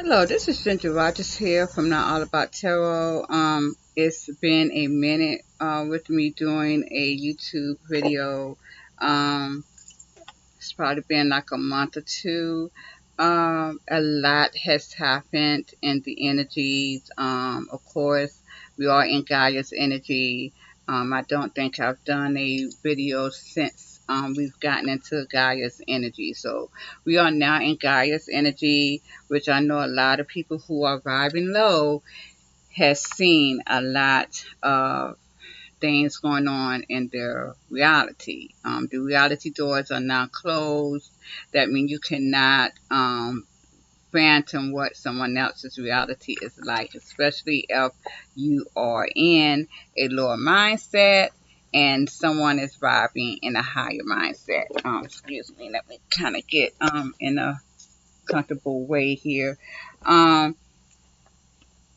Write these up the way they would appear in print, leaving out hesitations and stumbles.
Hello, this is Ginger Rogers here from Not All About Tarot. It's been a minute with me doing a YouTube video. Um, it's probably been like a month or two. A lot has happened in the energies. Of course, we are in Gaia's energy. I don't think I've done a video since we've gotten into Gaia's energy. So we are now in Gaia's energy, which I know a lot of people who are vibing low has seen a lot of things going on in their reality. The reality doors are now closed. That means you cannot phantom what someone else's reality is like, especially if you are in a lower mindset and someone is vibing in a higher mindset. Excuse me, let me kind of get in a comfortable way here. Um,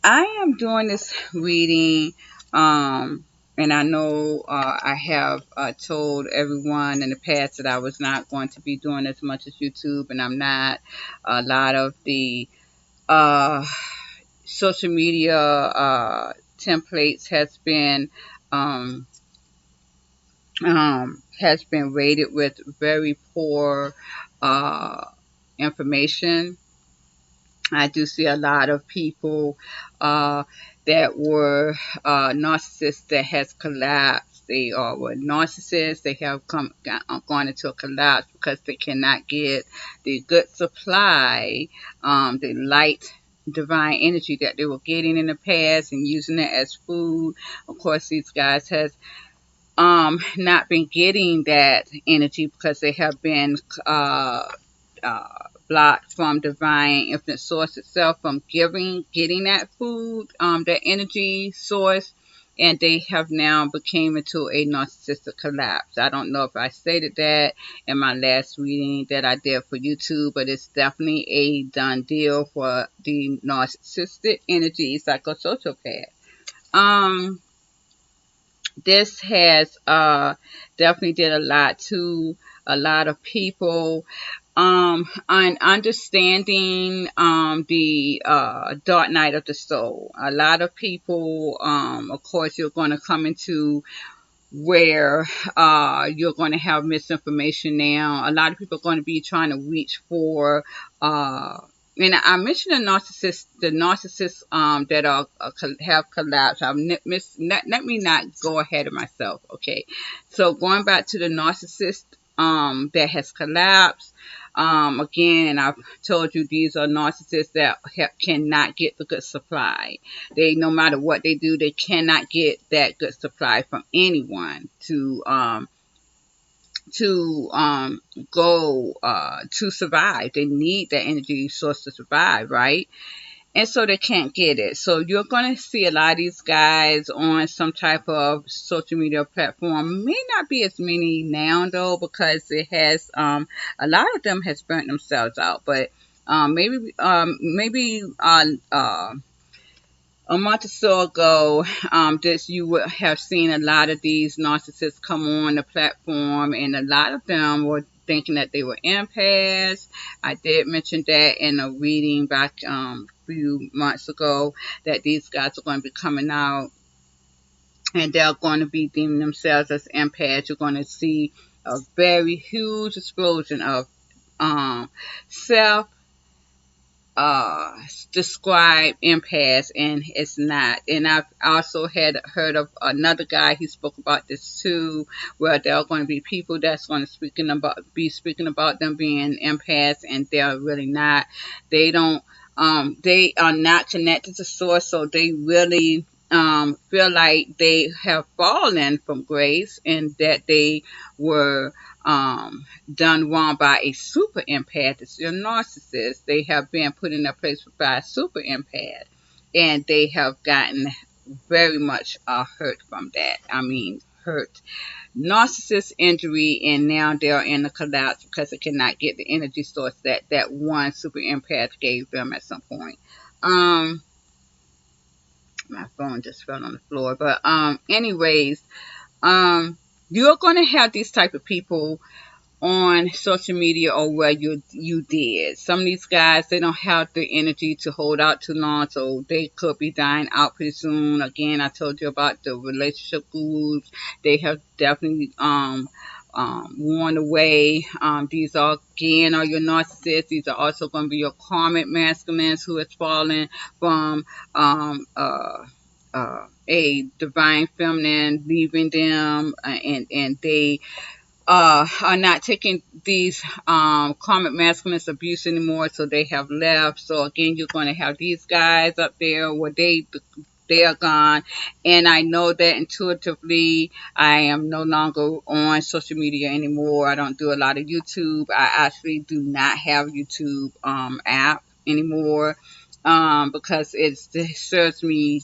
I am doing this reading, and I know I have told everyone in the past that I was not going to be doing as much as YouTube, and I'm not. A lot of the uh, social media templates um, has been rated with very poor uh, information. I do see a lot of people that were narcissists that has collapsed. They were narcissists. They have gone into a collapse because they cannot get the good supply, the light divine energy that they were getting in the past and using it as food. Of course, these guys has not been getting that energy because they have been uh, blocked from divine infinite source itself from getting that food, that energy source, and they have now became into a narcissistic collapse. I don't know if I stated that in my last reading that I did for YouTube, but it's definitely a done deal for the narcissistic energy psychosocial. Um, this has definitely did a lot to a lot of people, on understanding the dark night of the soul. A lot of people, of course, you're going to come into where you're going to have misinformation now. A lot of people are going to be trying to reach for and I mentioned the narcissists that are have collapsed. Let me not go ahead of myself. Okay, so going back to the narcissist that has collapsed. Again, and I've told you these are narcissists that cannot get the good supply. They, no matter what they do, they cannot get that good supply from anyone to go to survive. They need that energy source to survive, right? And so they can't get it. So you're going to see a lot of these guys on some type of social media platform. May not be as many now though, because it has a lot of them has burnt themselves out. But maybe a month or so ago, this you would have seen a lot of these narcissists come on the platform, and a lot of them were thinking that they were empaths. I did mention that in a reading back a few months ago that these guys are going to be coming out and they're going to be deeming themselves as empaths. You're going to see a very huge explosion of self uh describe empaths, and it's not. And I've also had heard of another guy, he spoke about this too, where there are going to be people that's going to be speaking about them being empaths, and they're really not. They don't they are not connected to source, so they really feel like they have fallen from grace and that they were done wrong by a super empath. It's a narcissist. They have been put in a place by a super empath, and they have gotten very much hurt from that. I mean, hurt. Narcissist injury, and now they're in a collapse because they cannot get the energy source that that one super empath gave them at some point. Um, my phone just fell on the floor, but anyways, um, you're going to have these type of people on social media or where you did. Some of these guys, they don't have the energy to hold out too long, so they could be dying out pretty soon. Again, I told you about the relationship gurus. They have definitely worn away. These are again are your narcissists. These are also going to be your karmic masculines who has fallen from a divine feminine, leaving them, and they are not taking these karmic masculine's abuse anymore, so they have left. So again, you're going to have these guys up there where they are gone, and I know that intuitively. I am no longer on social media anymore. I don't do a lot of YouTube. I actually do not have YouTube app anymore. Because it serves me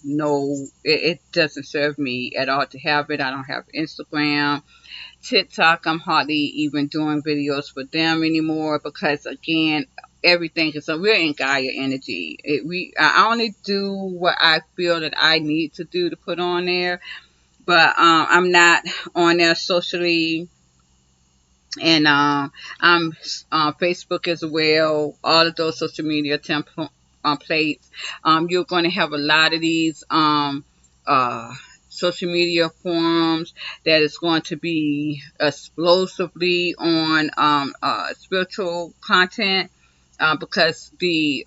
it doesn't serve me at all to have it. I don't have Instagram. TikTok, I'm hardly even doing videos for them anymore because again, everything is so we're in Gaia energy. I only do what I feel that I need to do to put on there, but I'm not on there socially, and I'm Facebook as well. All of those social media plates. You're going to have a lot of these uh, social media forums that is going to be explosively on spiritual content because the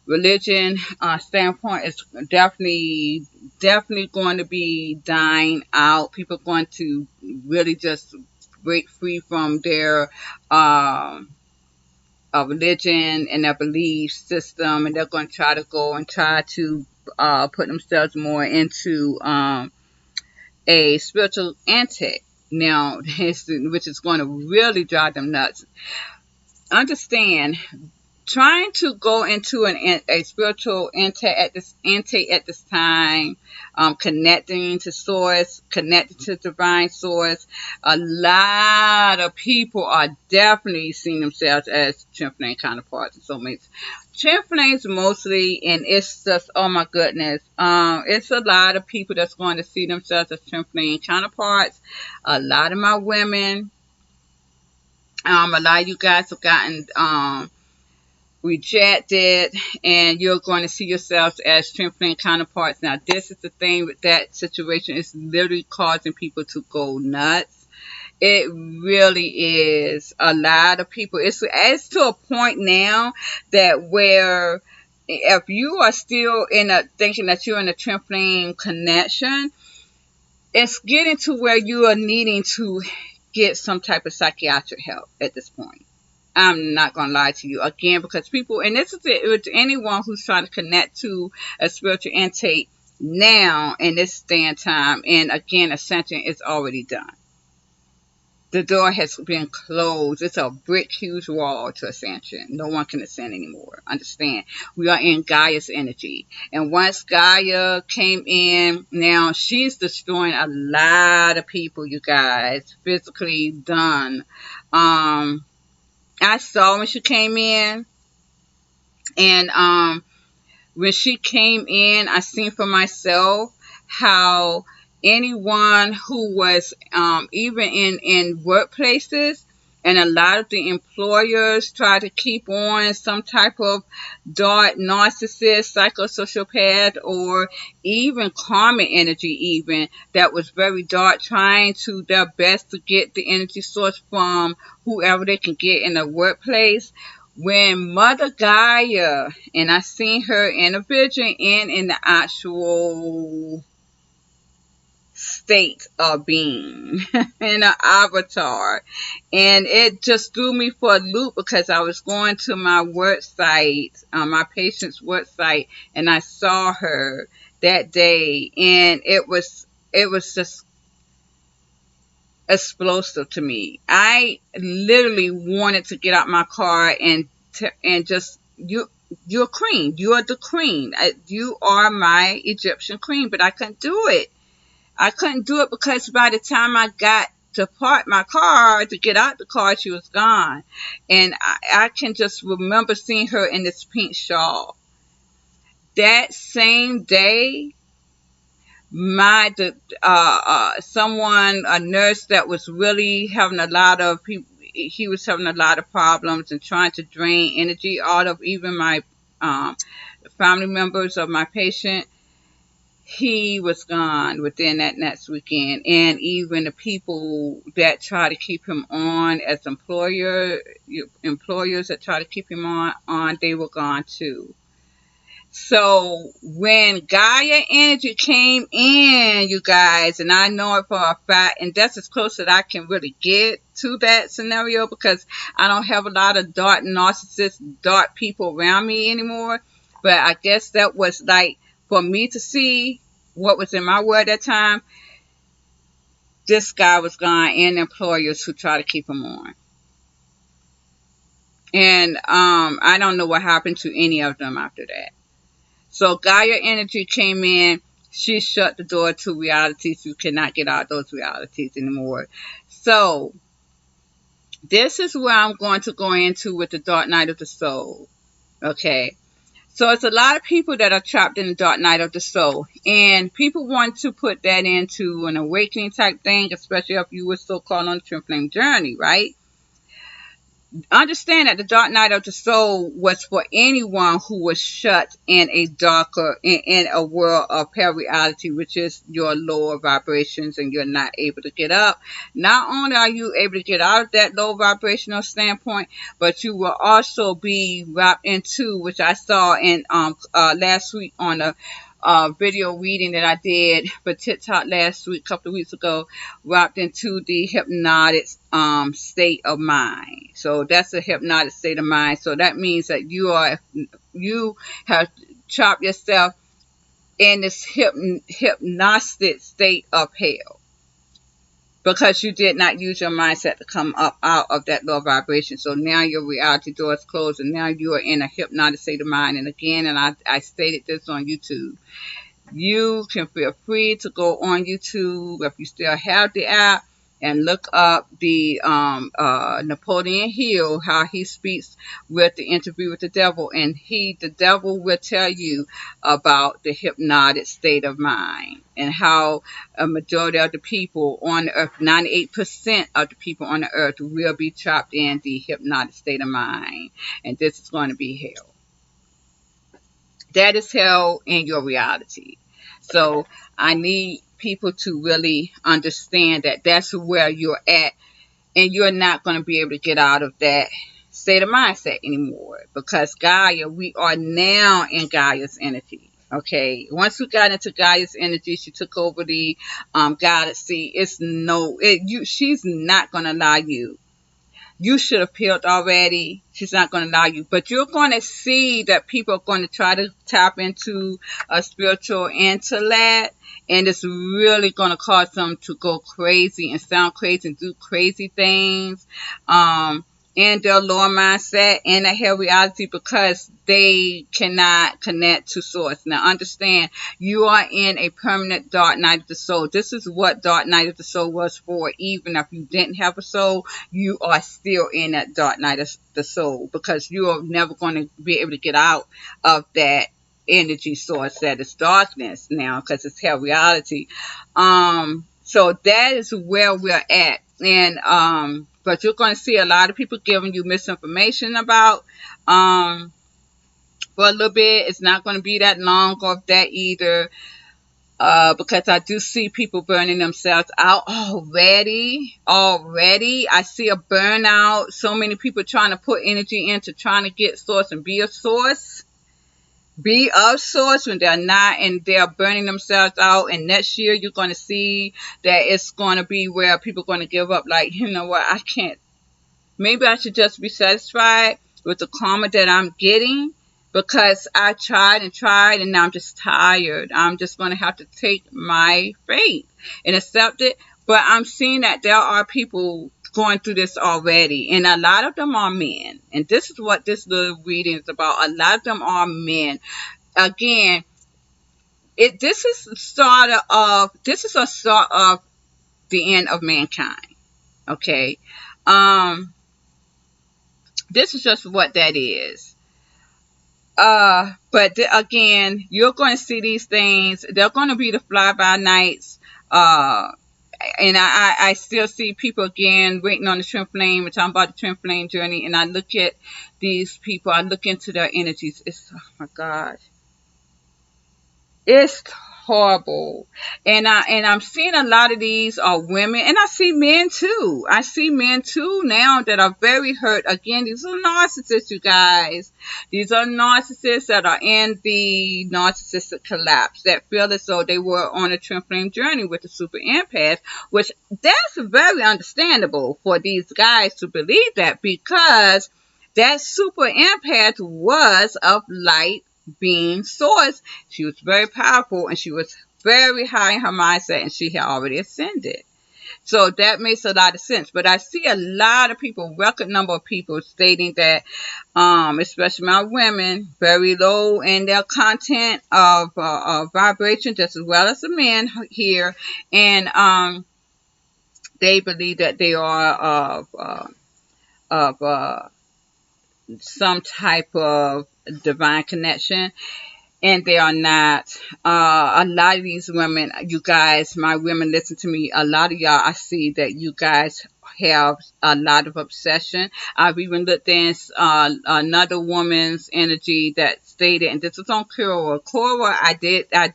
religion standpoint is definitely going to be dying out. People are going to really just break free from their religion and their belief system, and they're going to try to go and try to put themselves more into a spiritual antic now, which is going to really drive them nuts. Understand, trying to go into a spiritual intake at this time, connecting to source, connecting to divine source. A lot of people are definitely seeing themselves as twin flame counterparts and soulmates. Twin flames mostly, and it's just, oh my goodness, it's a lot of people that's going to see themselves as twin flame counterparts. A lot of my women, a lot of you guys have gotten rejected, and you're going to see yourselves as twin flame counterparts. Now, this is the thing with that situation. It's literally causing people to go nuts. It really is. A lot of people. It's to a point now that where if you are still thinking that you're in a twin flame connection, it's getting to where you are needing to get some type of psychiatric help at this point. I'm not going to lie to you again, because people, and this is it with anyone who's trying to connect to a spiritual intake now in this day and time. And again, Ascension is already done. The door has been closed. It's a brick huge wall to Ascension. No one can ascend anymore. Understand? We are in Gaia's energy. And once Gaia came in, now she's destroying a lot of people, you guys. Physically done. I saw when she came in, and when she came in, I seen for myself how anyone who was even in workplaces, and a lot of the employers try to keep on some type of dark narcissist, psychosociopath, or even karmic energy, even that was very dark, trying to their best to get the energy source from whoever they can get in the workplace. When Mother Gaia, and I seen her in a vision and in the actual state of being in an avatar, and it just threw me for a loop because I was going to my work site, my patient's work site, and I saw her that day, and it was just explosive to me. I literally wanted to get out my car and just you're queen. You are the queen. You are my Egyptian queen, but I couldn't do it. I couldn't do it because by the time I got to park my car to get out the car, she was gone. And I can just remember seeing her in this pink shawl. That same day, someone, a nurse that was really having a lot of people. He was having a lot of problems and trying to drain energy out of even my um, family members of my patient. He was gone within that next weekend, and even the people that try to keep him on as employers that try to keep him on, they were gone too. So when Gaia energy came in, you guys, and I know it for a fact, and that's as close as I can really get to that scenario because I don't have a lot of dark narcissists, dark people around me anymore. But I guess that was like for me to see what was in my world at that time. This guy was gone, and employers who try to keep him on. And I don't know what happened to any of them after that. So Gaia energy came in. She shut the door to realities. You cannot get out of those realities anymore. So this is where I'm going to go into with the dark night of the soul. Okay. So it's a lot of people that are trapped in the dark night of the soul. And people want to put that into an awakening type thing, especially if you were so called on the twin flame journey, right? Understand that the dark night of the soul was for anyone who was shut in a darker in a world of reality, which is your lower vibrations, and you're not able to get up. Not only are you able to get out of that low vibrational standpoint, but you will also be wrapped into, which I saw in last week on a video reading that I did for TikTok last week, a couple of weeks ago, wrapped into the hypnotic state of mind. So that's a hypnotic state of mind. So that means that you have trapped yourself in this hypnotic state of hell because you did not use your mindset to come up out of that low vibration. So now your reality door is closed, and now you are in a hypnotic state of mind. And again, and I stated this on YouTube. You can feel free to go on YouTube if you still have the app and look up the Napoleon Hill, how he speaks with the interview with the devil, and the devil will tell you about the hypnotic state of mind and how a majority of the people on the earth, 98% of the people on the earth, will be trapped in the hypnotic state of mind, and this is going to be hell. That is hell in your reality. So I need people to really understand that that's where you're at, and you're not going to be able to get out of that state of mindset anymore because Gaia, we are now in Gaia's energy. Okay, once we got into Gaia's energy, she took over the galaxy. She's not going to allow you. You should have peeled already. She's not going to allow you. But you're going to see that people are going to try to tap into a spiritual intellect. And it's really going to cause them to go crazy and sound crazy and do crazy things. In their lower mindset and a hell reality because they cannot connect to source. Now understand, you are in a permanent dark night of the soul. This is what dark night of the soul was for. Even if you didn't have a soul, you are still in that dark night of the soul because you are never going to be able to get out of that energy source that is darkness now because it's hell reality. So that is where we're at. And but you're going to see a lot of people giving you misinformation about for a little bit. It's not going to be that long of that either because I do see people burning themselves out already. I see a burnout. So many people trying to put energy into trying to get source and be a source. Be of source when they're not, and they're burning themselves out. And next year you're going to see that it's going to be where people are going to give up, like, you know what, I can't, maybe I should just be satisfied with the karma that I'm getting because I tried and now I'm just tired. I'm just going to have to take my fate and accept it. But I'm seeing that there are people going through this already, and a lot of them are men, and this is what this little reading is about. A lot of them are men. Again, this is a start of the end of mankind. Okay, this is just what that is. Again, you're going to see these things. They're going to be the fly by nights. Uh, and I still see people again waiting on the twin flame and talking about the twin flame journey. And I look at these people, I look into their energies. It's, oh my God. It's horrible. And I'm seeing a lot of these are women, and I see men too. I see men too now that are very hurt. Again, these are narcissists, you guys. These are narcissists that are in the narcissistic collapse, that feel as though they were on a twin flame journey with the super empath, which that's very understandable for these guys to believe that, because that super empath was of light being source. She was very powerful, and she was very high in her mindset, and she had already ascended. So that makes a lot of sense. But I see a lot of people, record number of people, stating that, especially my women, very low in their content of vibration, just as well as the men here, and they believe that they are of some type of divine connection, and they are not. A lot of these women, you guys, my women, listen to me. A lot of y'all, I see that you guys have a lot of obsession. I've even looked at another woman's energy that stated, and this is on Cora. Cora, I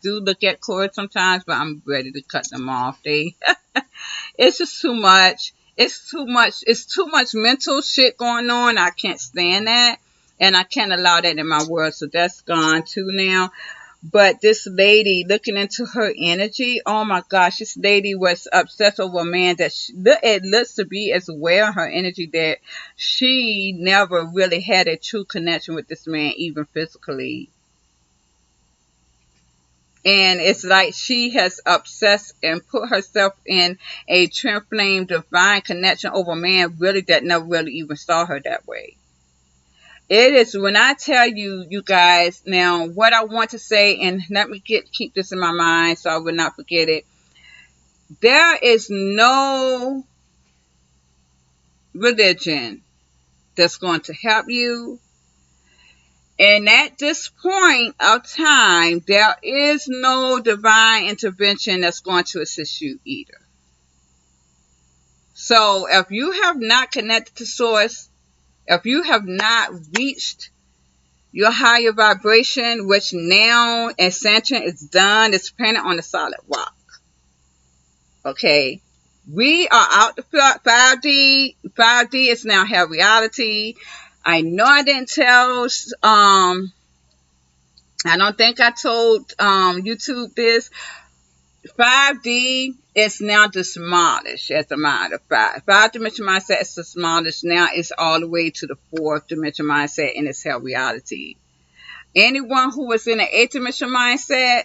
do look at Cora sometimes, but I'm ready to cut them off. It's just too much. It's too much. It's too much mental shit going on. I can't stand that. And I can't allow that in my world. So that's gone too now. But this lady, looking into her energy, oh my gosh, this lady was obsessed over a man that it looks to be as well, her energy, that she never really had a true connection with this man, even physically. And it's like she has obsessed and put herself in a twin flame divine connection over a man really that never really even saw her that way. It is, when I tell you, you guys, now what I want to say, and let me keep this in my mind so I will not forget it. There is no religion that's going to help you. And at this point of time, there is no divine intervention that's going to assist you either. So if you have not connected to source, if you have not reached your higher vibration, which now Ascension is done, it's planted on the solid rock. Okay. We are out the 5D. 5D is now have reality. I know I didn't tell, I don't think I told YouTube this. 5D is now demolished, as a matter of fact. 5-dimensional mindset is demolished. Now it's all the way to the 4th dimension mindset, and it's hell reality. Anyone who was in an 8th-dimensional mindset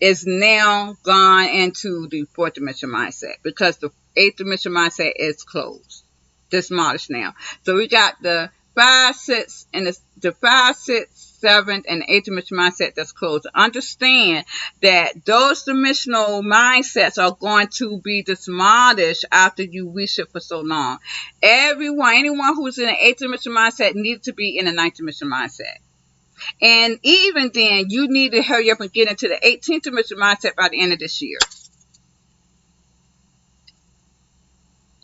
is now gone into the 4th-dimensional mindset, because the 8th-dimensional mindset is closed, demolished now. So we got the 5, 6, and the 5, 6, 7th, and 8th-dimensional mindset that's closed. Understand that those dimensional mindsets are going to be demolished after you wish it for so long. Anyone who's in an 8th-dimensional mindset needs to be in a 9th-dimensional mindset. And even then, you need to hurry up and get into the 18th dimensional mindset by the end of this year.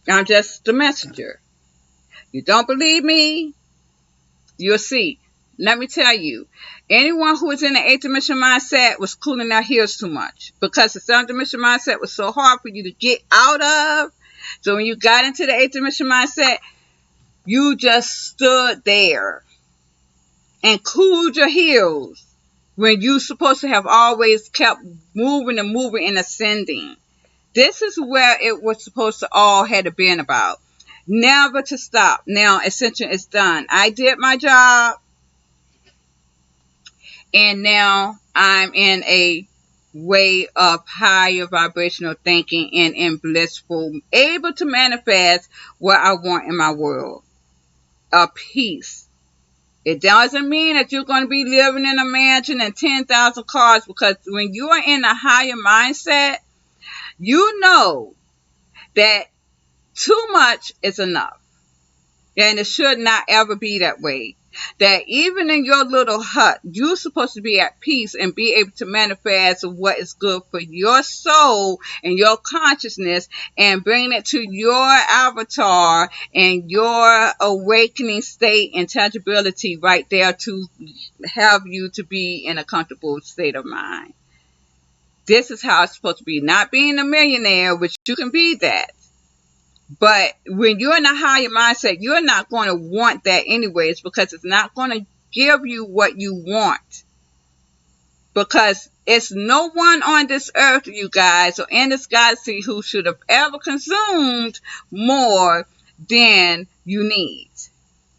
I'm just the messenger. You don't believe me? You'll see. Let me tell you, anyone who was in the 8th dimensional mindset was cooling their heels too much, because the 7th dimensional mindset was so hard for you to get out of. So when you got into the 8th dimensional mindset, you just stood there and cooled your heels when you're supposed to have always kept moving and ascending. This is where it was supposed to all had been about. Never to stop. Now Ascension is done. I did my job, and now I'm in a way of higher vibrational thinking and in blissful, able to manifest what I want in my world. A peace. It doesn't mean that you're going to be living in a mansion and 10,000 cars, because when you are in a higher mindset, you know that too much is enough. And it should not ever be that way. that even in your little hut, you're supposed to be at peace and be able to manifest what is good for your soul and your consciousness and bring it to your avatar and your awakening state and tangibility right there to have you to be in a comfortable state of mind. This is how it's supposed to be. Not being a millionaire, which you can be that. But when you're in a higher mindset, you're not going to want that anyways, because it's not going to give you what you want. Because it's no one on this earth, you guys, or in this galaxy who should have ever consumed more than you need.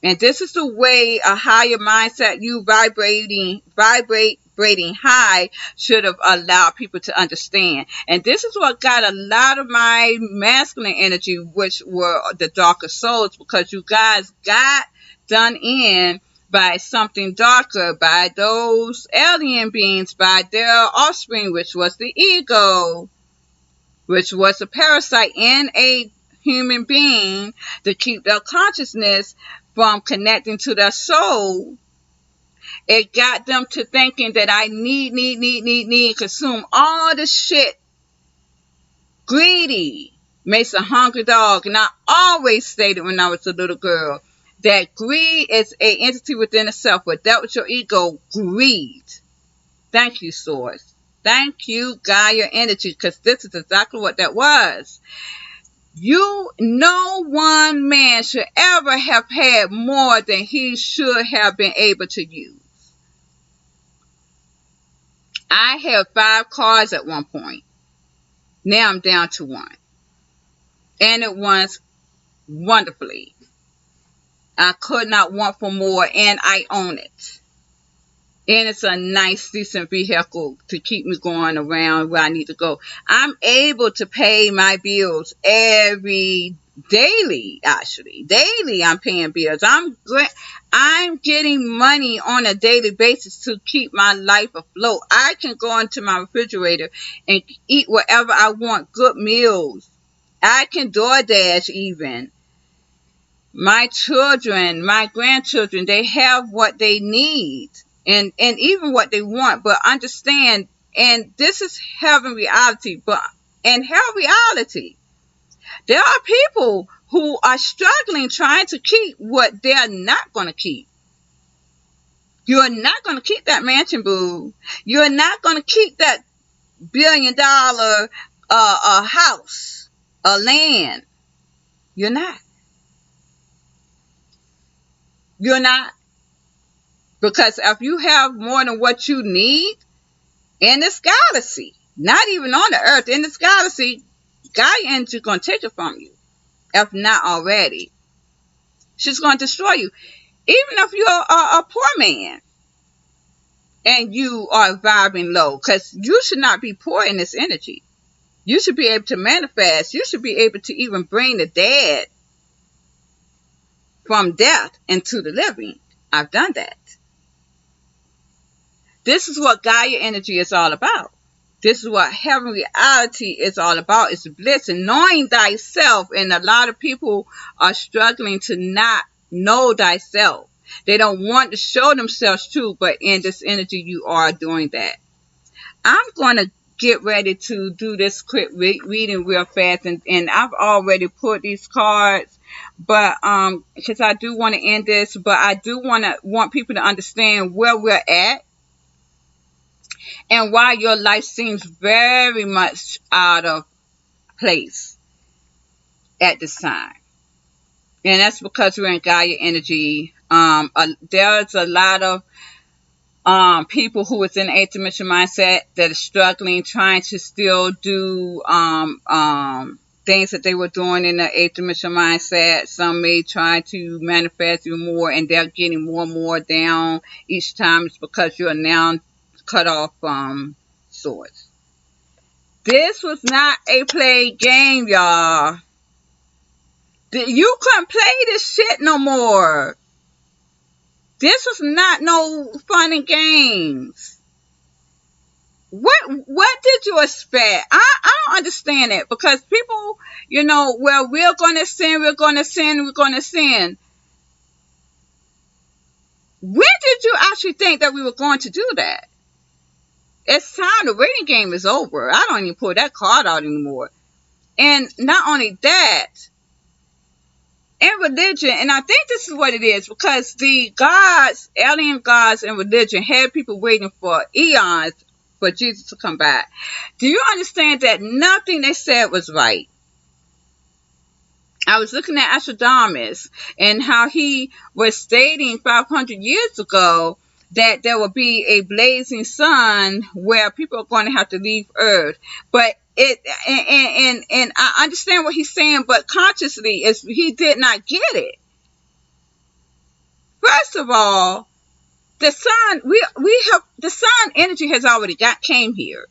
And this is the way a higher mindset, you vibrating high, should have allowed people to understand. And this is what got a lot of my masculine energy, which were the darker souls, because you guys got done in by something darker, by those alien beings, by their offspring, which was the ego, which was a parasite in a human being to keep their consciousness from connecting to their soul. It got them to thinking that I need, consume all the shit. Greedy makes a hungry dog. And I always stated when I was a little girl that greed is an entity within itself. But that was your ego, greed. Thank you, Source. Thank you, Gaia Energy, because this is exactly what that was. No one man should ever have had more than he should have been able to use. I had 5 cars at one point. Now I'm down to 1. And it runs wonderfully. I could not want for more, and I own it. And it's a nice, decent vehicle to keep me going around where I need to go. I'm able to pay my bills daily, actually. Daily I'm paying bills. I'm getting money on a daily basis to keep my life afloat. I can go into my refrigerator and eat whatever I want, good meals. I can DoorDash even. My children, my grandchildren, they have what they need. And even what they want, but understand, and this is heaven reality, but in hell reality, there are people who are struggling trying to keep what they're not going to keep. You're not going to keep that mansion, boo. You're not going to keep that $1 billion house, a land. You're not. You're not. Because if you have more than what you need in this galaxy, not even on the earth, in this galaxy, Gaia Energy is going to take it from you. If not already. She's going to destroy you. Even if you're a poor man and you are vibing low. Because you should not be poor in this energy. You should be able to manifest. You should be able to even bring the dead from death into the living. I've done that. This is what Gaia Energy is all about. This is what heaven reality is all about. It's bliss and knowing thyself. And a lot of people are struggling to not know thyself. They don't want to show themselves true, but in this energy you are doing that. I'm going to get ready to do this quick reading real fast. And I've already put these cards. But because I do want to end this, but I do want people to understand where we're at. And why your life seems very much out of place at this time. And that's because we're in Gaia Energy. There's a lot of people who is in the 8th dimension mindset that are struggling, trying to still do things that they were doing in the 8th dimension mindset. Some may try to manifest even more, and they're getting more and more down each time. It's because you're now cut off source. This was not a play game, y'all. You couldn't play this shit no more. This was not no fun and games. What did you expect? I don't understand it, because people, well, we're gonna sin. When did you actually think that we were going to do that? It's time. The waiting game is over. I don't even pull that card out anymore. And not only that, in religion, and I think this is what it is, because the gods, alien gods in religion, had people waiting for eons for Jesus to come back. Do you understand that nothing they said was right? I was looking at Astrodamus and how he was stating 500 years ago that there will be a blazing sun where people are going to have to leave Earth. But and I understand what he's saying, but consciously he did not get it. First of all, the sun the sun energy has already came here.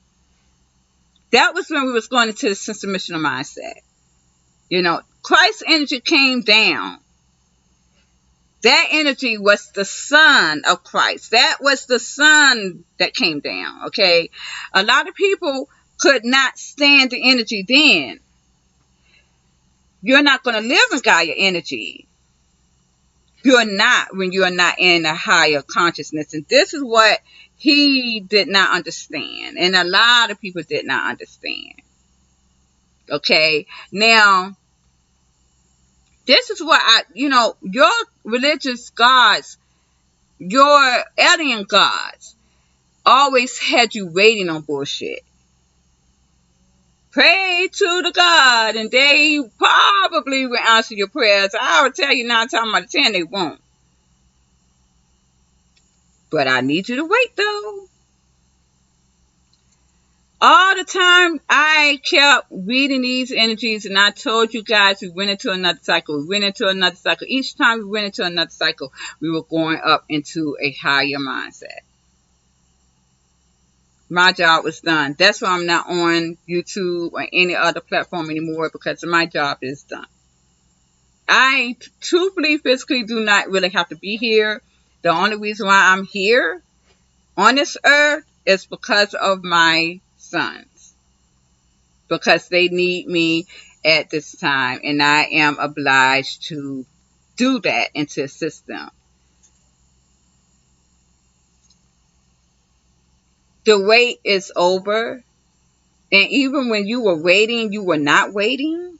That was when we was going into the transformational mindset. Christ's energy came down. That energy was the Son of Christ. That was the Son that came down, okay? A lot of people could not stand the energy then. You're not going to live in Gaia energy. You're not when you're not in a higher consciousness. And this is what he did not understand. And a lot of people did not understand. Okay? Now, this is what your religious gods, your alien gods, always had you waiting on bullshit. Pray to the God, and they probably will answer your prayers. I will tell you 9 times out of 10 they won't. But I need you to wait, though. All the time I kept reading these energies, and I told you guys we went into another cycle. We went into another cycle. Each time we went into another cycle, we were going up into a higher mindset. My job was done. That's why I'm not on YouTube or any other platform anymore, because my job is done. I truthfully, physically do not really have to be here. The only reason why I'm here on this earth is because of my sons, because they need me at this time, and I am obliged to do that and to assist them. The wait is over, and even when you were waiting, you were not waiting.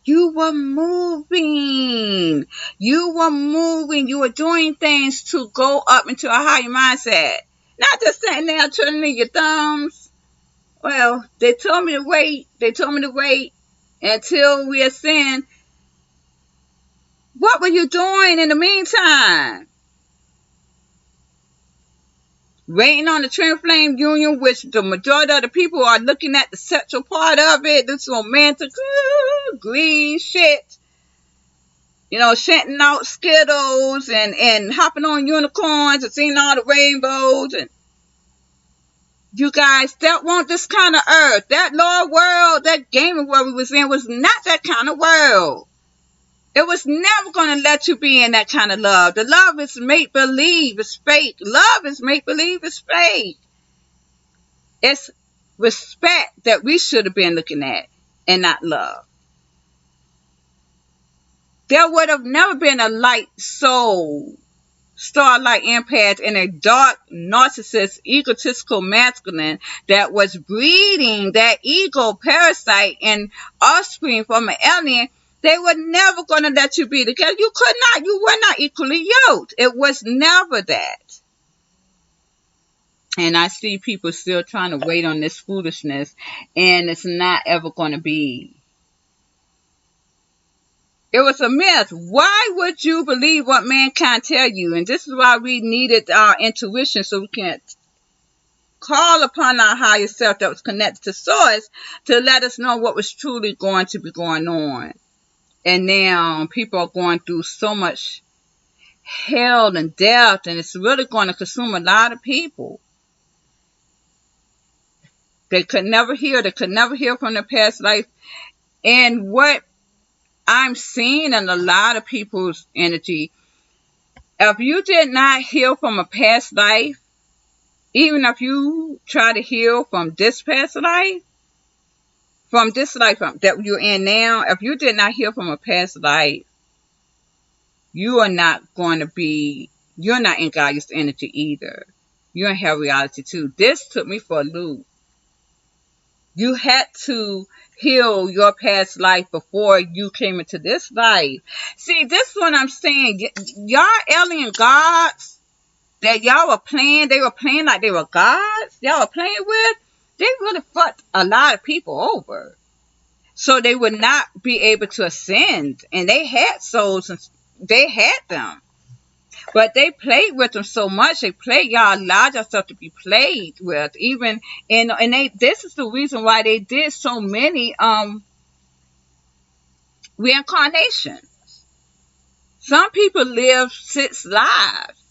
You were moving. You were moving. You were doing things to go up into a higher mindset. Not just sitting there twiddling your thumbs. Well, they told me to wait. They told me to wait until we ascend. What were you doing in the meantime? Waiting on the twin flame union, which the majority of the people are looking at the sexual part of it. This romantic, greed shit. Scenting out Skittles and hopping on unicorns and seeing all the rainbows. And you guys, that want this kind of earth. That lower world, that gaming world we was in was not that kind of world. It was never going to let you be in that kind of love. The love is make-believe. It's fake. Love is make-believe. It's fake. It's respect that we should have been looking at and not love. There would have never been a light soul, starlight empath, and a dark narcissist, egotistical masculine that was breeding that ego parasite and offspring from an alien. They were never going to let you be together. You could not. You were not equally yoked. It was never that. And I see people still trying to wait on this foolishness, and it's not ever going to be. It was a myth. Why would you believe what mankind tell you? And this is why we needed our intuition, so we can call upon our higher self that was connected to source to let us know what was truly going to be going on. And now people are going through so much hell and death, and it's really going to consume a lot of people. They could never heal. They could never heal from their past life. And what I'm seeing in a lot of people's energy, if you did not heal from a past life, even if you try to heal from this past life, from this life that you're in now, if you did not heal from a past life, you are not going to be You're not in Gaia's energy either. You're in her reality too. This took me for a loop. You had to heal your past life before you came into this life. See, this is what I'm saying. Y'all alien gods that y'all were playing, they were playing like they were gods, y'all were playing with, they really fucked a lot of people over. So they would not be able to ascend. And they had souls and they had them. But they played with them so much. They played, y'all allowed yourself to be played with. Even and they this is the reason why they did so many reincarnations. Some people live 6 lives.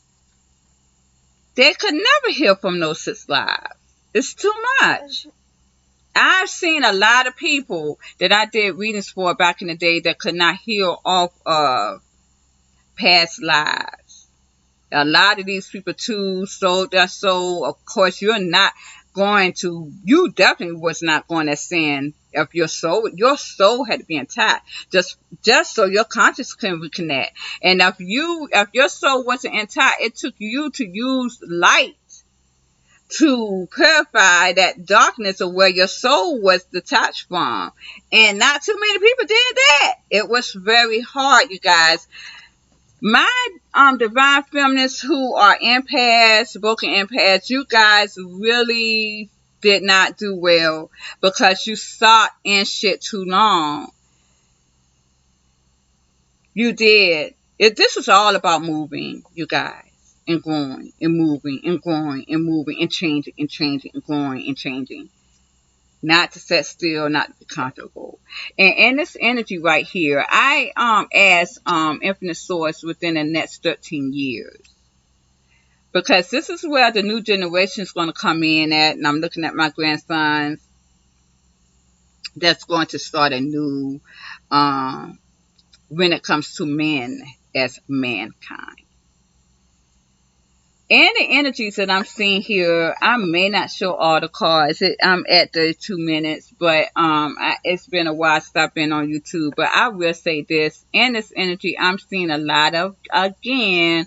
They could never heal from those 6 lives. It's too much. I've seen a lot of people that I did readings for back in the day that could not heal off of past lives. A lot of these people too sold their soul. Of course, you definitely was not going to sin if your soul had to be intact. Just so your conscience can reconnect. And if your soul wasn't intact, it took you to use light to purify that darkness of where your soul was detached from. And not too many people did that. It was very hard, you guys. My divine feminists who are empaths, broken empaths, you guys really did not do well because you sought in shit too long. You did. This is all about moving, you guys, and growing and moving and growing and moving and changing and growing and changing. Not to sit still, not to be comfortable. And in this energy right here, I ask Infinite Source within the next 13 years. Because this is where the new generation is going to come in at, and I'm looking at my grandsons that's going to start a new when it comes to men as mankind. And the energies that I'm seeing here, I may not show all the cards. I'm at 32 minutes, but it's been a while since I've been on YouTube. But I will say this, in this energy, I'm seeing a lot of waiting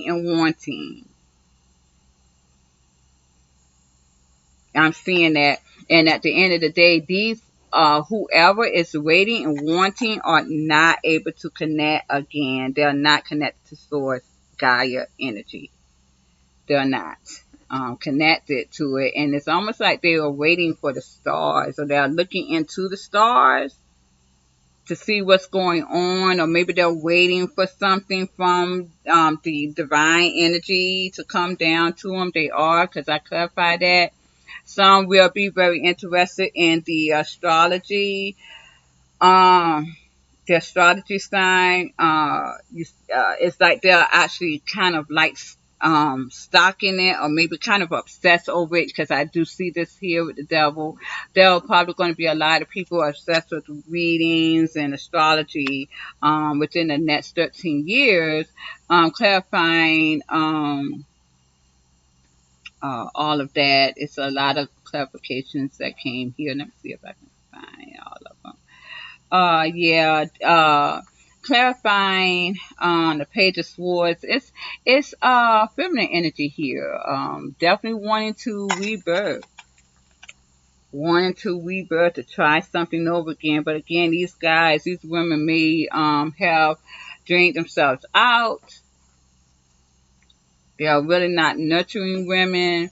and wanting. I'm seeing that. And at the end of the day, these whoever is waiting and wanting are not able to connect again. They're not connected to Source Gaia energy. They're not connected to it. And it's almost like they are waiting for the stars, or they're looking into the stars to see what's going on, or maybe they're waiting for something from the divine energy to come down to them. They are, because I clarified that. Some will be very interested in the astrology. The astrology sign, it's like they're actually kind of like stalking it, or maybe kind of obsessed over it, because I do see this here with the devil. There are probably going to be a lot of people obsessed with readings and astrology within the next 13 years, clarifying all of that. It's a lot of clarifications that came here. Let me see if I can find all of them. Clarifying on the Page of Swords. It's feminine energy here. Definitely wanting to rebirth. To try something over again. But again, these women may have drained themselves out. They are really not nurturing women.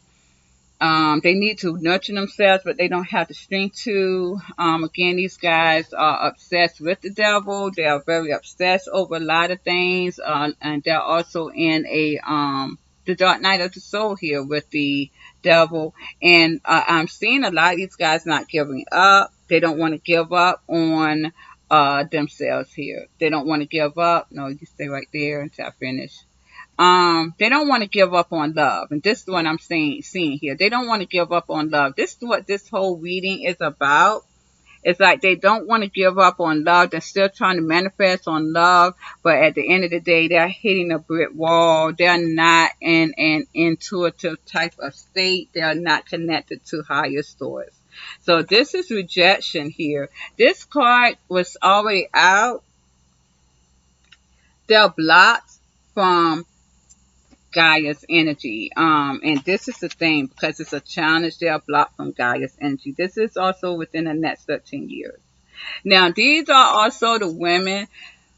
They need to nurture themselves, but they don't have the strength to. Again, these guys are obsessed with the devil. They are very obsessed over a lot of things, and they're also in the dark night of the soul here with the devil. And I'm seeing a lot of these guys not giving up. They don't want to give up on themselves here. They don't want to give up. No, you stay right there until I finish. They don't want to give up on love. And this is what I'm seeing here. They don't want to give up on love. This is what this whole reading is about. It's like they don't want to give up on love. They're still trying to manifest on love. But at the end of the day, they're hitting a brick wall. They're not in an intuitive type of state. They're not connected to higher source. So this is rejection here. This card was already out. They're blocked from Gaia's energy. And this is the thing, because it's a challenge, they are blocked from Gaia's energy. This is also within the next 13 years. Now, these are also the women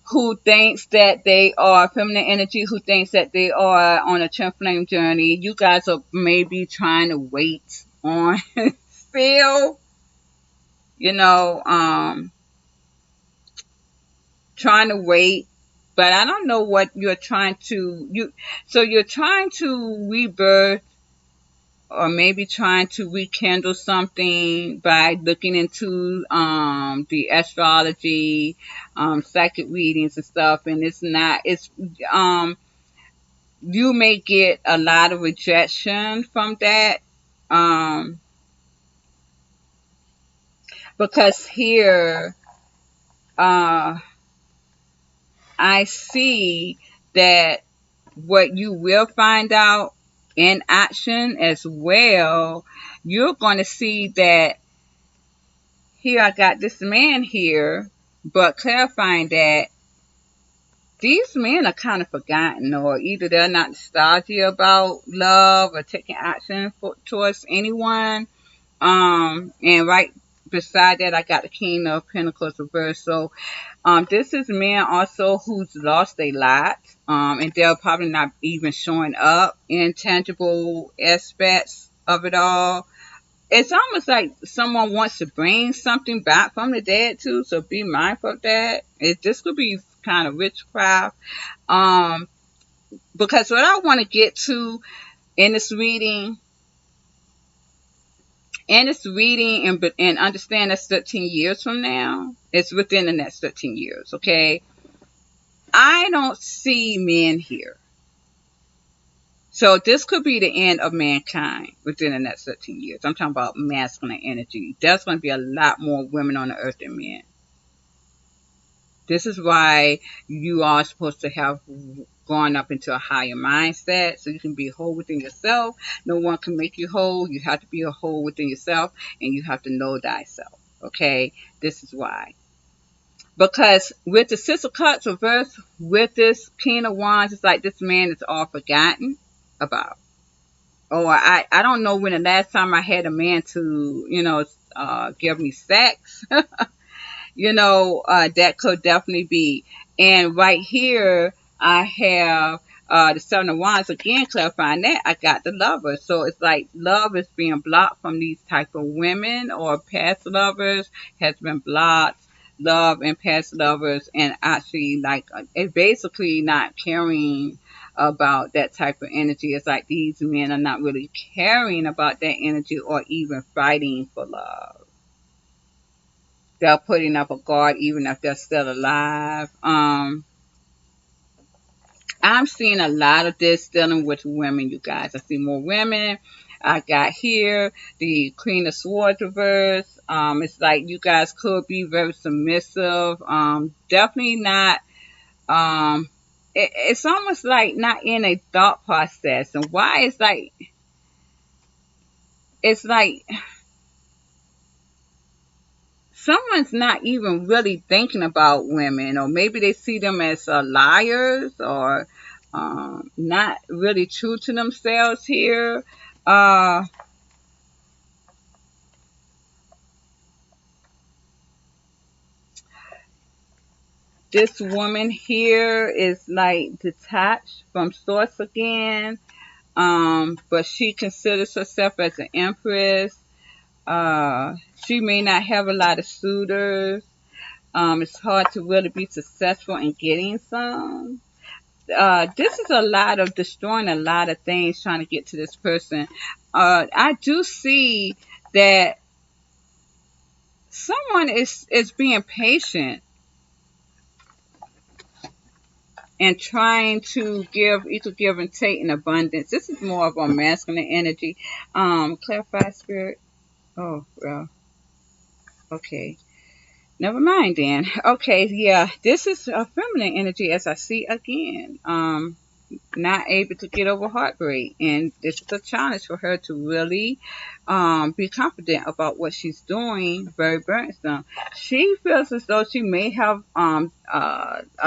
who thinks that they are feminine energy, who thinks that they are on a twin flame journey. You guys are maybe trying to wait on still, you know, trying to wait. But I don't know what you're trying to so you're trying to rebirth, or maybe trying to rekindle something by looking into the astrology, psychic readings and stuff. And it's not, it's you may get a lot of rejection from that, um because here, uh I see that what you will find out in action as well, you're going to see that here I got this man here, but clarifying that these men are kind of forgotten, or either they're not nostalgic about love or taking action towards anyone. And right beside that, I got the King of Pentacles reversed. So, this is men also who's lost a lot, and they're probably not even showing up in tangible aspects of it all. It's almost like someone wants to bring something back from the dead too, so be mindful of that. This could be kind of witchcraft. Um, because what I want to get to in this reading, and understand that's 13 years from now. It's within the next 13 years, okay? I don't see men here. So this could be the end of mankind within the next 13 years. I'm talking about masculine energy. There's going to be a lot more women on the earth than men. This is why you are supposed to have gone up into a higher mindset, so you can be whole within yourself. No one can make you whole. You have to be a whole within yourself, and you have to know thyself. Okay? This is why. Because with the Six of Cups reversed, with this King of Wands, it's like this man is all forgotten about. Or I don't know when the last time I had a man to, give me sex. That could definitely be. And right here, I have the Seven of Wands again, clarifying that I got the Lover. So it's like love is being blocked from these type of women, or past lovers has been blocked. Love and past lovers, and actually, like, it's basically not caring about that type of energy. It's like these men are not really caring about that energy, or even fighting for love. They're putting up a guard even if they're still alive. I'm seeing a lot of this dealing with women, you guys. I see more women. I got here the Queen of Swords reverse. It's like you guys could be very submissive. Definitely not. It's almost like not in a thought process. And why? It's like someone's not even really thinking about women, or maybe they see them as liars, or not really true to themselves here. Uh, this woman here is like detached from source again, but she considers herself as an empress. Uh, she may not have a lot of suitors. It's hard to really be successful in getting some. This is a lot of destroying a lot of things trying to get to this person. I do see that someone is being patient and trying to give equal give and take in abundance. This is more of a masculine energy. Clarify spirit. Oh well, okay. Never mind then. Okay, yeah, this is a feminine energy as I see again. not able to get over heartbreak. And this is a challenge for her to really be confident about what she's doing, very burdensome. She feels as though she may have a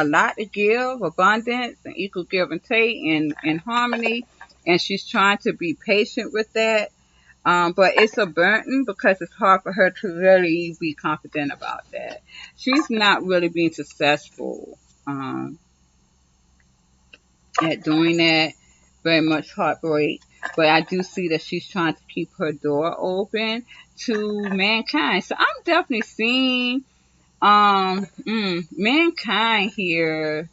lot to give, abundance, and equal give and take, and harmony. And she's trying to be patient with that. But it's a burden because it's hard for her to really be confident about that. She's not really being successful. Um, at doing that. Very much heartbreak. But I do see that she's trying to keep her door open to mankind. So I'm definitely seeing mankind here.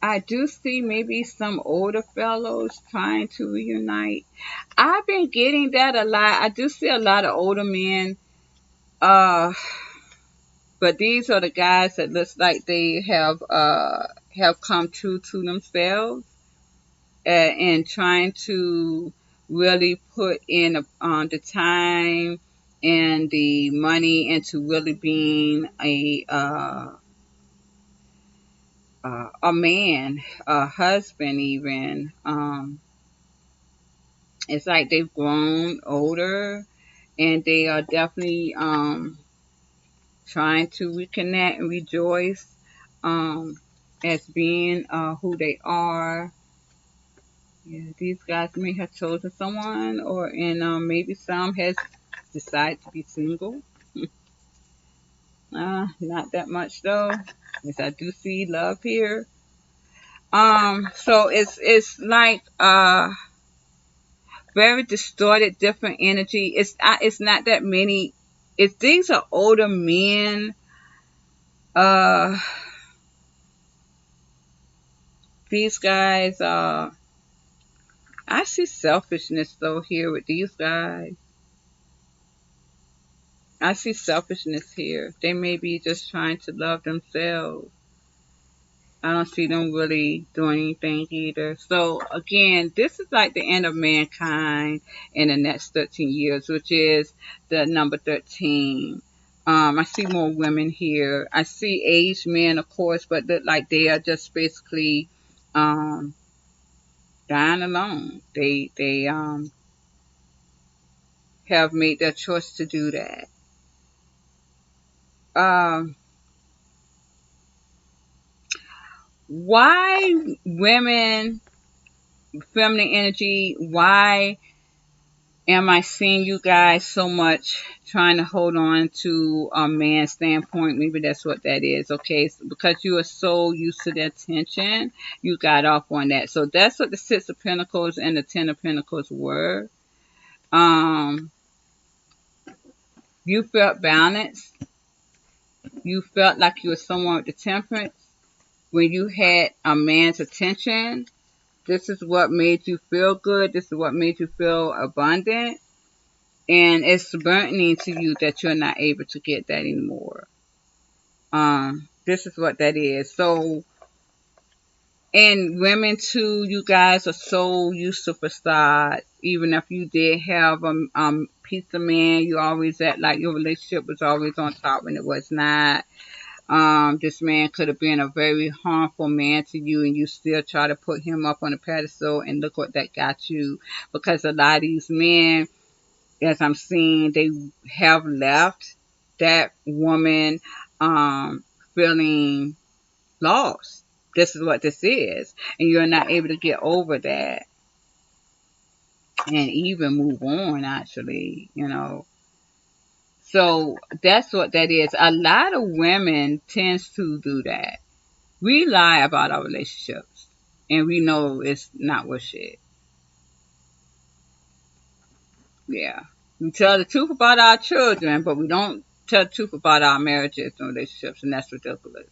I do see maybe some older fellows trying to reunite. I've been getting that a lot. I do see a lot of older men. Uh, but these are the guys that looks like they have come true to themselves and trying to really put in the time and the money into really being a man, a husband, even. It's like they've grown older, and they are definitely trying to reconnect and rejoice um, as being who they are. Yeah, these guys may have chosen someone, or and maybe some has decided to be single. Not that much though. Yes, I do see love here. So it's like very distorted, different energy. It's not that many. If these are older men, uh, these guys. I see selfishness though here with these guys. I see selfishness here. They may be just trying to love themselves. I don't see them really doing anything either. So again, this is like the end of mankind in the next 13 years, which is the number 13. I see more women here. I see aged men, of course, but look like they are just basically um, dying alone. They have made their choice to do that. Um, why women, feminine energy? Why am I seeing you guys so much trying to hold on to a man's standpoint? Maybe that's what that is. Okay, so because you are so used to the attention, you got off on that. So that's what the Six of Pentacles and the Ten of Pentacles were. Um, you felt balanced. You felt like you were someone with the temperance when you had a man's attention. This is what made you feel good. This is what made you feel abundant. And it's burdening to you that you're not able to get that anymore. This is what that is. So, and women too, you guys are so used to facades. Even if you did have a piece of man, you always act like your relationship was always on top when it was not. This man could have been a very harmful man to you, and you still try to put him up on a pedestal, and look what that got you. Because a lot of these men, as I'm seeing, they have left that woman feeling lost. This is what this is. And you're not able to get over that and even move on, actually. So that's what that is. A lot of women tends to do that. We lie about our relationships, and we know it's not worth shit. Yeah. We tell the truth about our children, but we don't tell the truth about our marriages and relationships, and that's ridiculous.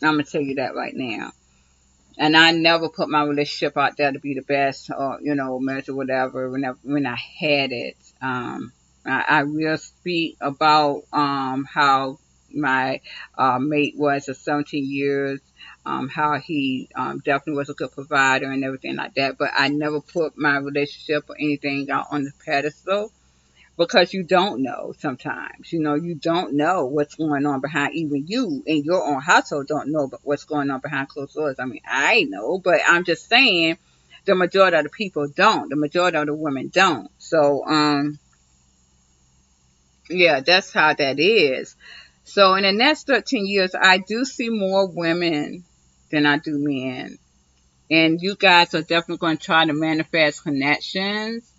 I'm gonna tell you that right now. And I never put my relationship out there to be the best, or marriage or whatever. When I had it, I will speak about how my mate was for 17 years. How he definitely was a good provider and everything like that. But I never put my relationship or anything out on the pedestal. because you don't know sometimes. You don't know what's going on behind, even you in your own household don't know what's going on behind closed doors. I mean, I know, but I'm just saying the majority of the people don't. The majority of the women don't. So, yeah, that's how that is. So in the next 13 years, I do see more women than I do men. And you guys are definitely going to try to manifest connections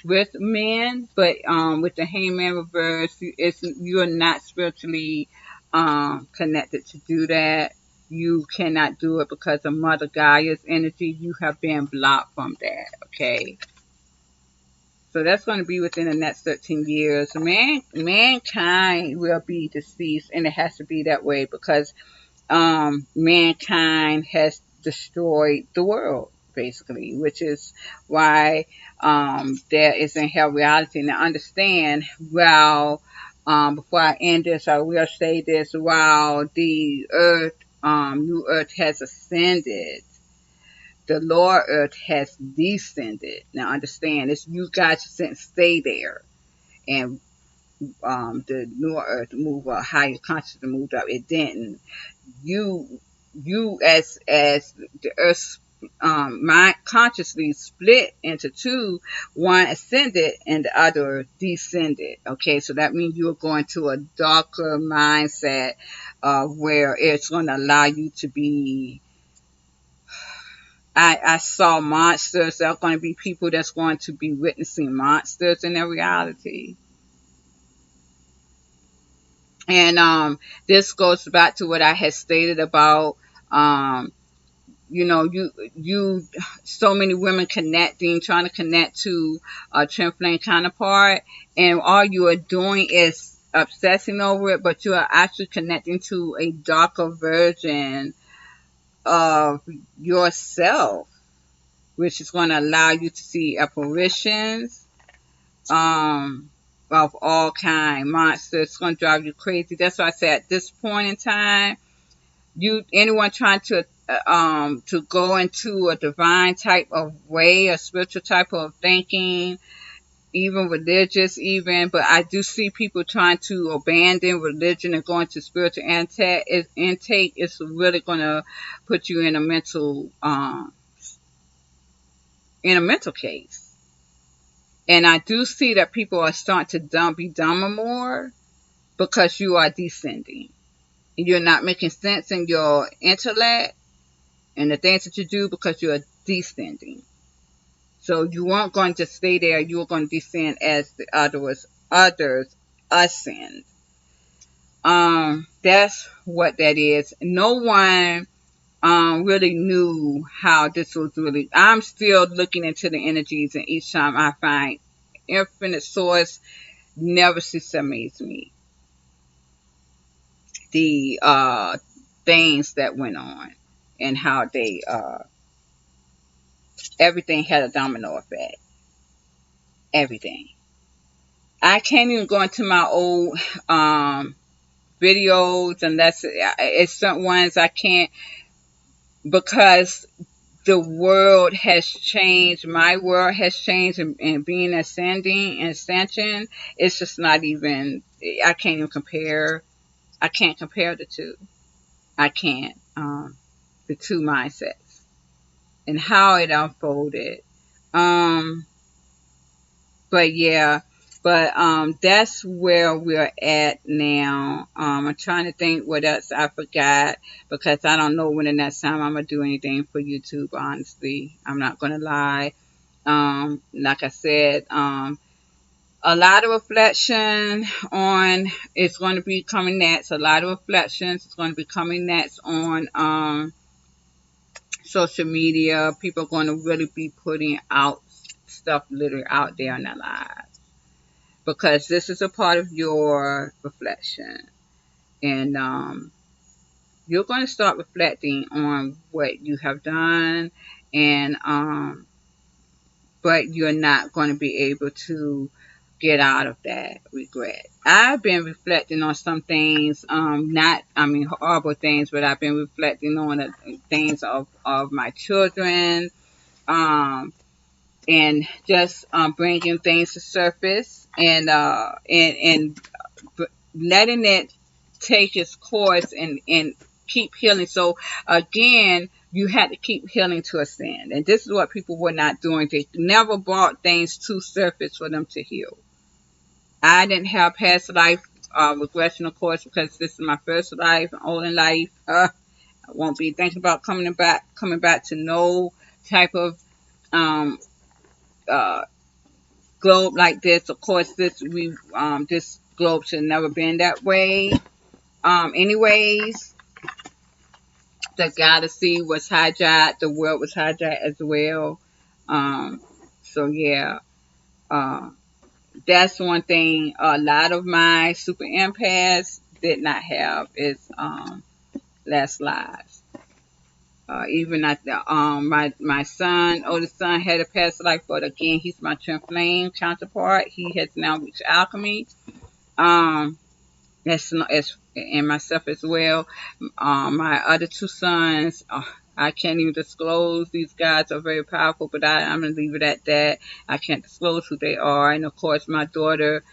with men, but with the hangman reverse, you're not spiritually connected to do that. You cannot do it because of Mother Gaia's energy. You have been blocked from that. Okay, so that's going to be within the next 13 years. Mankind will be deceased, and it has to be that way because mankind has destroyed the world, basically, which is why there is in hell reality. And to understand, well, before I end this, I will say this: while the earth, new earth has ascended, the lower earth has descended. Now, understand this: you guys shouldn't stay there, and the newer earth move up, higher consciousness moved up. It didn't. You as the earth mind consciously split into two, one ascended and the other descended. Okay, so that means you're going to a darker mindset where it's going to allow you to be. I saw monsters. There are going to be people that's going to be witnessing monsters in their reality. And this goes back to what I had stated about um, you so many women connecting, trying to connect to a twin flame counterpart, and all you are doing is obsessing over it, but you are actually connecting to a darker version of yourself, which is going to allow you to see apparitions of all kind monsters. It's going to drive you crazy. That's why I said at this point in time, anyone trying to go into a divine type of way, a spiritual type of thinking, even religious, even, but I do see people trying to abandon religion and go into spiritual intake. It's really going to put you in a mental case. And I do see that people are starting to be dumber more because you are descending. You're not making sense in your intellect and the things that you do because you're descending. So you weren't going to stay there. You were going to descend as the others ascend. That's what that is. No one really knew how this was really. I'm still looking into the energies, and each time I find infinite source never ceases to amaze me. The things that went on and how they everything had a domino effect. Everything. I can't even go into my old videos unless it's certain ones I can't, because the world has changed. My world has changed, and being ascending and ascension, it's just not even. I can't even compare. I can't compare the two. I can't. The two mindsets and how it unfolded. Um, but yeah, but that's where we're at now. I'm trying to think what else I forgot, because I don't know when the next time I'm gonna do anything for YouTube. Honestly, I'm not gonna lie. Like I said, a lot of reflection on it's going to be coming next. A lot of reflections is going to be coming next on social media. People are going to really be putting out stuff literally out there in their lives, because this is a part of your reflection. And you're going to start reflecting on what you have done, and but you're not going to be able to get out of that regret. I've been reflecting on some things, not, I mean, horrible things, but I've been reflecting on the things of my children, um, and just bringing things to surface, and letting it take its course, and keep healing. So again, you had to keep healing to ascend, and this is what people were not doing. They never brought things to surface for them to heal. I didn't have past life regression, of course, because this is my first life, all in life. I won't be thinking about coming back to no type of um, uh, globe like this. Of course, this globe should never been that way. Anyways, the galaxy was hijacked. The world was hijacked as well. Um, so yeah, uh, that's one thing. A lot of my super empaths did not have is last lives. Even at my son, oldest son, had a past life, but again, he's my twin flame counterpart. He has now reached alchemy. Um, as and myself as well. My other two sons, I can't even disclose. These guys are very powerful, but I'm gonna leave it at that. I can't disclose who they are. And of course, my daughter,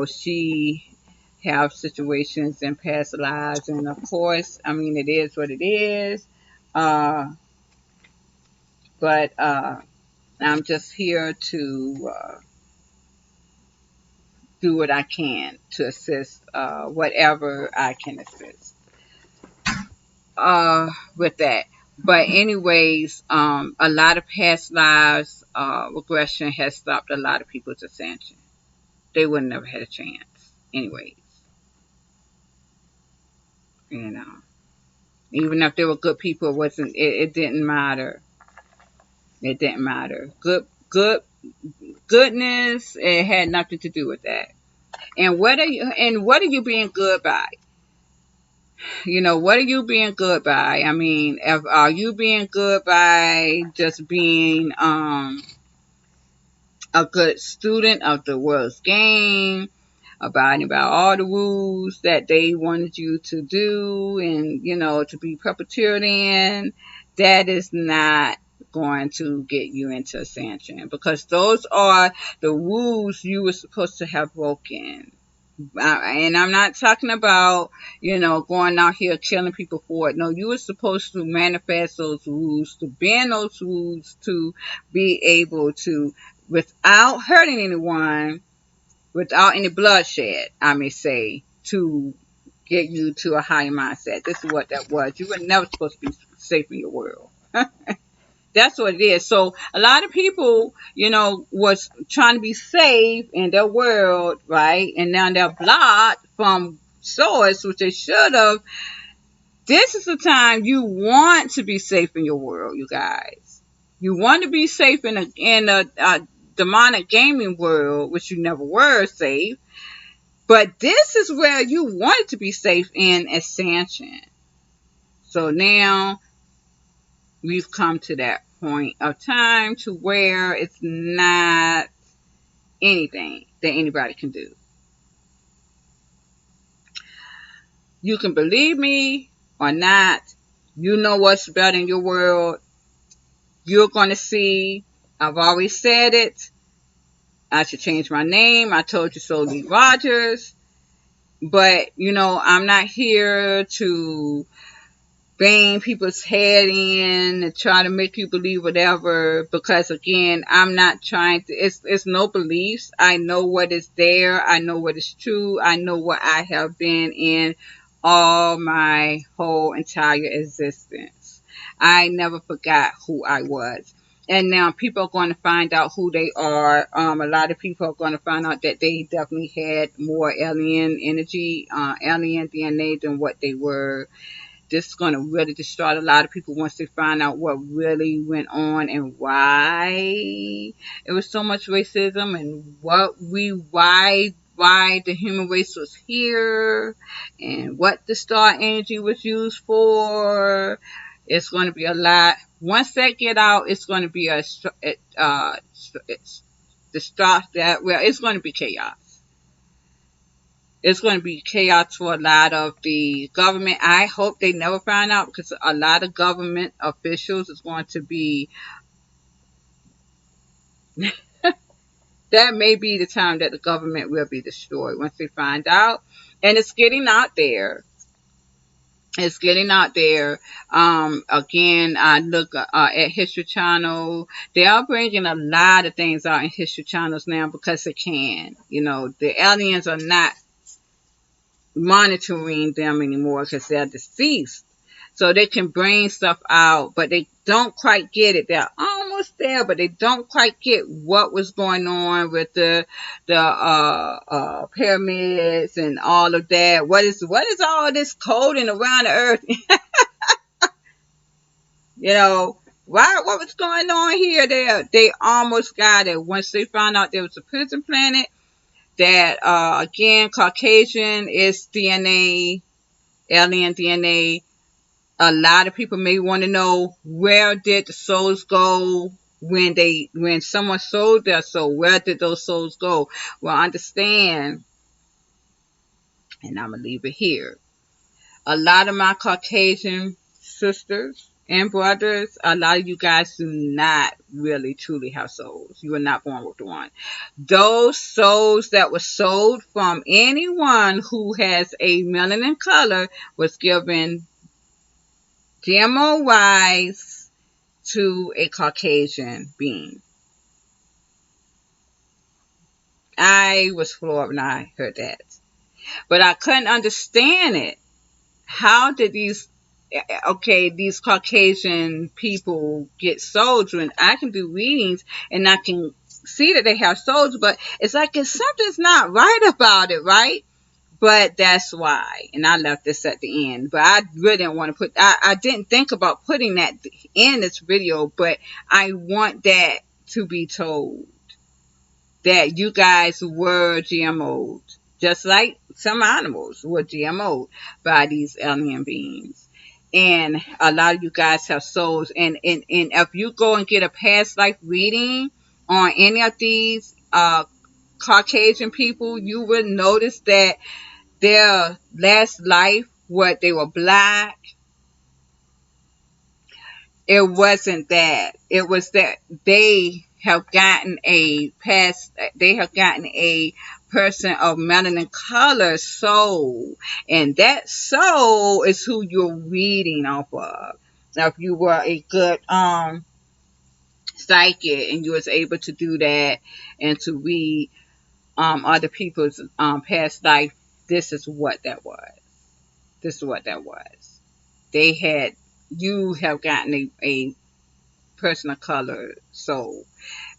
she have situations in past lives, and of course, I mean, it is what it is. Uh, but I'm just here to do what I can to assist, whatever I can assist with that. But anyways, a lot of past lives regression has stopped a lot of people's ascension. They would never had a chance. Anyways, you know, even if they were good people, it didn't matter. It didn't matter. Goodness, it had nothing to do with that. And what are you being good by? What are you being good by? I mean, are you being good by just being a good student of the world's game, abiding by all the rules that they wanted you to do, and to be perpetuated in? That is not going to get you into ascension, because those are the rules you were supposed to have broken. And I'm not talking about, going out here killing people for it. No, you were supposed to manifest those rules, to bend those rules, to be able to, without hurting anyone, without any bloodshed, I may say, to get you to a higher mindset. This is what that was. You were never supposed to be safe in your world. That's what it is. So a lot of people, was trying to be safe in their world, right? And now they're blocked from source, which they should have. This is the time you want to be safe in your world, you guys. You want to be safe in a demonic gaming world, which you never were safe. But this is where you wanted to be safe in Ascension. So now we've come to that point of time to where it's not anything that anybody can do. You can believe me or not. You know what's better in your world. You're going to see. I've always said it. I should change my name. I told you so, Lee Rogers. But, I'm not here to bang people's head in and try to make you believe whatever, because again, I'm not trying to, it's no beliefs. I know what is there. I know what is true. I know what I have been in all my whole entire existence. I never forgot who I was. And now people are going to find out who they are. A lot of people are going to find out that they definitely had more alien energy, alien DNA than what they were. This is going to really destroy a lot of people once they find out what really went on and why it was so much racism, and why the human race was here, and what the star energy was used for. It's going to be a lot. Once that get out, it's going to be it's going to be chaos. It's going to be chaos for a lot of the government. I hope they never find out, because a lot of government officials is going to be That may be the time that the government will be destroyed once they find out. And it's getting out there. It's getting out there. Again, I look at History Channel. They are bringing a lot of things out in History Channels now because they can. You know, the aliens are not monitoring them anymore because they're deceased. So they can bring stuff out, but they don't quite get it. They're almost there, but they don't quite get what was going on with the pyramids and all of that. What is all this coding around the earth? You know, why? What was going on here? They almost got it once they found out there was a prison planet. That again, Caucasian is DNA, alien DNA. A lot of people may want to know, where did the souls go when someone sold their soul? Where did those souls go? Well, understand, and I'm gonna leave it here. A lot of my Caucasian sisters and brothers, a lot of you guys do not really truly have souls. You were not born with one. Those souls that were sold from anyone who has a melanin color was given GMO wise to a Caucasian being. I was floored when I heard that. But I couldn't understand it. How did these Caucasian people get souls when I can do readings and I can see that they have souls, but it's like something's not right about it, right? But that's why. And I left this at the end. But I really didn't want to I didn't think about putting that in this video, but I want that to be told. That you guys were GMO'd. Just like some animals were GMO'd by these alien beings. And a lot of you guys have souls. And if you go and get a past life reading on any of these Caucasian people, you will notice that their last life, what they were black, it wasn't that. It was that they have gotten a person of melanin color soul, and that soul is who you're reading off of. Now, if you were a good psychic and you was able to do that and to read other people's past life, this is what that was. This is what that was. You have gotten a person of color soul.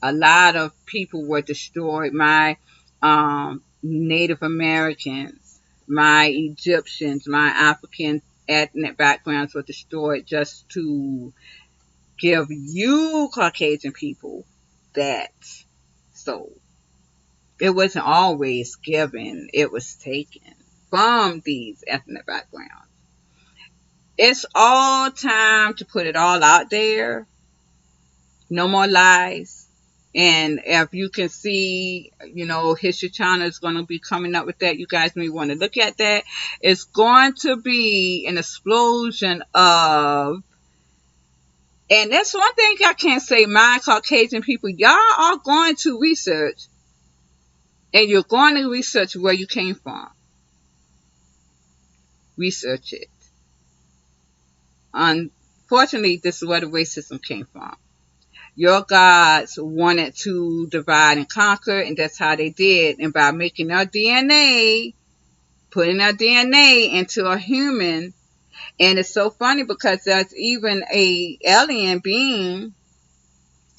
A lot of people were destroyed. My Native Americans, my Egyptians, my African ethnic backgrounds were destroyed just to give you Caucasian people that soul. It wasn't always given, it was taken from these ethnic backgrounds. It's all time to put it all out there. No more lies. And if you can see, History Channel is going to be coming up with that. You guys may want to look at that. It's going to be an explosion of, and that's one thing I can't say, my Caucasian people, y'all are going to research, and you're going to research where you came from. Research it. Unfortunately, this is where the racism came from. Your gods wanted to divide and conquer, and that's how they did. And by making their DNA, putting their DNA into a human, and it's so funny because there's even a alien being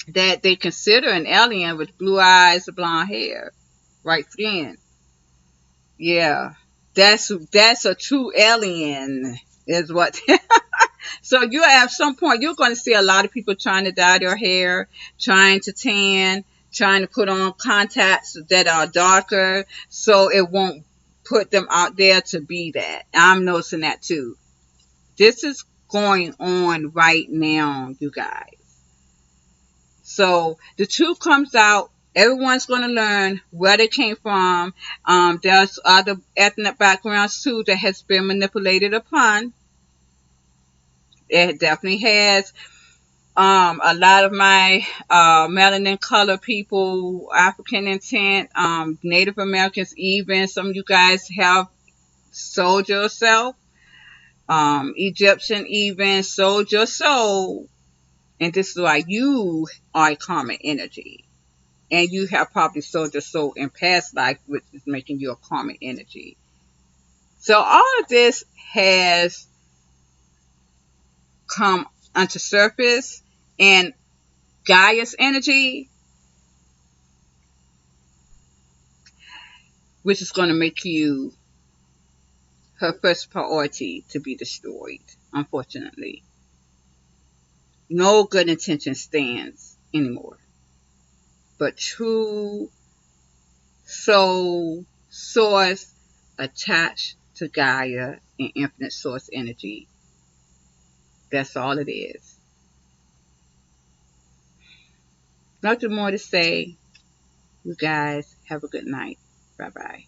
that they consider an alien with blue eyes, blonde hair, white skin. Yeah, that's a true alien, is what. So you at some point you're going to see a lot of people trying to dye their hair, trying to tan, trying to put on contacts that are darker, so it won't put them out there to be that. I'm noticing that too. This is going on right now, you guys. So the truth comes out. Everyone's going to learn where they came from. There's other ethnic backgrounds too that has been manipulated upon. It definitely has. A lot of my melanin color people, African intent, Native Americans, even some of you guys have sold yourself. Egyptian even sold your soul, and this is why you are a karmic energy. And you have probably sold your soul in past life, which is making you a karmic energy. So all of this has come onto surface, and Gaia's energy, which is going to make you her first priority to be destroyed, unfortunately. No good intention stands anymore. But true soul source attached to Gaia and infinite source energy. That's all it is. Nothing more to say. You guys have a good night. Bye bye.